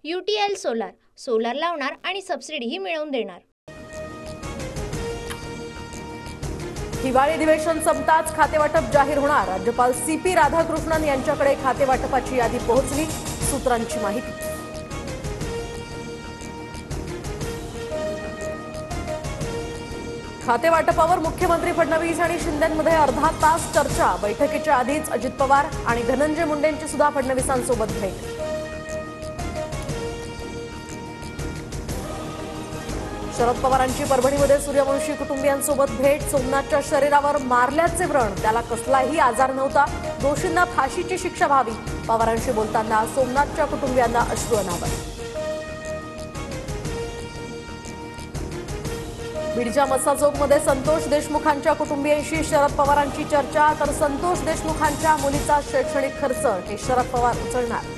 UTL solar लावणार आणि सबसिडीही मिळवून देणार। हिवाळी अधिवेशन संपताच खातेवाटप जाहीर होणार। राज्यपाल CP राधाकृष्णन यांच्याकडे खातेवाटपाची यादी पोहोचली, सूत्रांची माहिती। खातेवाटपावर मुख्यमंत्री फडणवीस आणि शिंदेंमध्ये अर्धा तास चर्चा। बैठकीच्या आधीच अजित पवार आणि धनंजय मुंडेंची सुद्धा फडणवीसांसोबत भेट। शरद पवारांची परभणीमध्ये सूर्यवंशी कुटुंबियांसोबत भेट। सोमनाथच्या शरीरावर मारल्याचे व्रण, त्याला कसलाही आजार नव्हता, दोषींना फाशीची शिक्षा व्हावी। पवारांशी बोलताना सोमनाथच्या कुटुंबियांना अश्रू अनावर। बीडच्या मस्साजोगमध्ये संतोष देशमुखांच्या कुटुंबियांशी शरद पवारांची चर्चा। तर संतोष देशमुखांच्या मुलीचा शैक्षणिक खर्च हे शरद पवार उचलणार।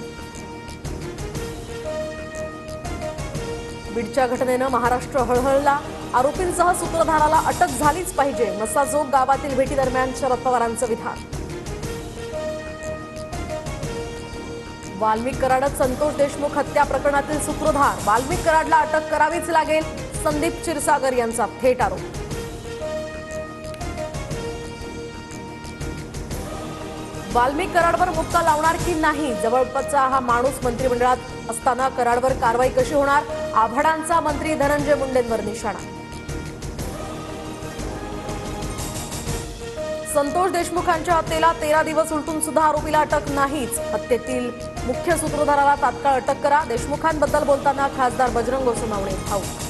बीडच्या घटनेनं महाराष्ट्र हळहळला। आरोपींसह सूत्रधाराला अटक झालीच पाहिजे, मस्साजोग गावातील भेटीदरम्यान शरद पवारांचं विधान। वाल्मिक कराडत संतोष देशमुख हत्या प्रकरणातील सूत्रधार, वाल्मिक कराडला अटक करावीच लागेल, संदीप क्षीरसागर यांचा थेट आरोप। वाल्मिक कराडवर मुक्का लावणार की नाही, जवळपासचा हा माणूस मंत्रिमंडळात असताना कराडवर कारवाई कशी होणार, आव्हाडांचा मंत्री धनंजय मुंडेंवर निशाणा। संतोष देशमुखांच्या हत्येला 13 दिवस उलटून सुद्धा आरोपीला अटक नाहीच, हत्येतील मुख्य सूत्रधाराला तात्काळ अटक करा। देशमुखांबद्दल बोलताना खासदार बजरंग सोनवणे भाऊक।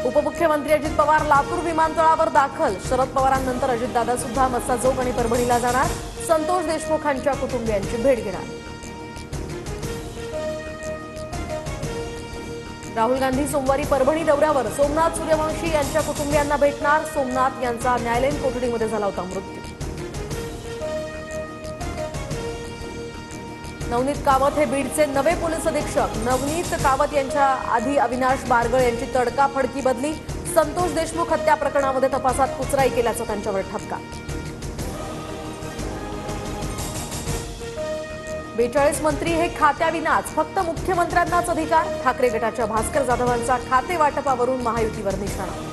उपमुख्यमंत्री अजित पवार लातूर विमानतळावर दाखल, शरद पवारांनंतर अजितदादा सुद्धा मस्साजोग आणि परभणीला जाणार, संतोष देशमुखांच्या कुटुंबियांची भेट घेणार। राहुल गांधी सोमवारी परभणी दौऱ्यावर, सोमनाथ सूर्यवंशी यांच्या कुटुंबियांना भेटणार। सोमनाथ यांचा न्यायालयीन कोठडीमध्ये झाला होता मृत्यू। नवनीत कावत हे बीडचे नवे पोलीस अधीक्षक। नवनीत कावत यांच्या आधी अविनाश बारगळ यांची तडकाफडकी बदली। संतोष देशमुख हत्या प्रकरणामध्ये तपासात कुचराई केल्याचा त्यांच्यावर ठपका। 42 मंत्री हे खात्याविनाच, फक्त मुख्यमंत्र्यांनाच अधिकार। ठाकरे गटाच्या भास्कर जाधवांचा खाते वाटपावरून महायुतीवर निशाणा।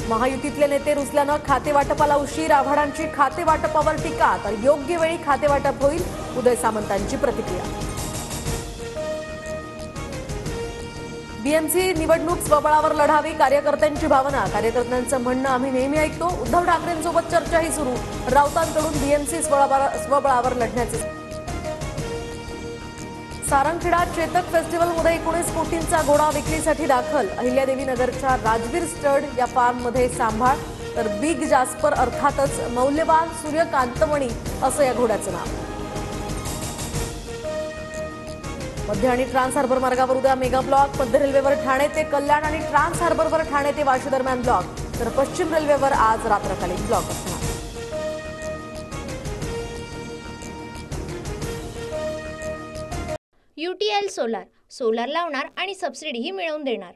महायुतीतले नेते रुसल्यानं खाते वाटपाला उशीर, आव्हाडांची खाते वाटपावर टीका, तर योग्य वेळी खाते वाटप होईल, उदय सामंतांची प्रतिक्रिया। बीएमसी निवडणूक स्वबळावर लढावी, कार्यकर्त्यांची भावना। कार्यकर्त्यांचं म्हणणं आम्ही नेहमी ऐकतो, उद्धव ठाकरेंसोबत चर्चाही सुरू। राऊतांकडून बीएमसी स्वबळावर लढण्याचे। सारंगखेडा चेतक फेस्टिवलमध्ये 19 कोटींचा घोडा विक्रीसाठी दाखल। अहिल्यादेवी नगरच्या राजवीर स्टड या फार्ममध्ये सांभाळ, तर बिग जास्पर अर्थातच मौल्यवान सूर्यकांतमणी असं या घोड्याचं नाव। मध्य आणि ट्रान्स हार्बर मार्गावर उद्या मेगा ब्लॉक। मध्य रेल्वेवर ठाणे ते कल्याण आणि ट्रान्स हार्बरवर ठाणे ते वाशी दरम्यान ब्लॉक, तर पश्चिम रेल्वेवर आज रात्रकालीन ब्लॉक असणार। UTL सोलार लावणार आणि सबसिडीही मिळवून देणार।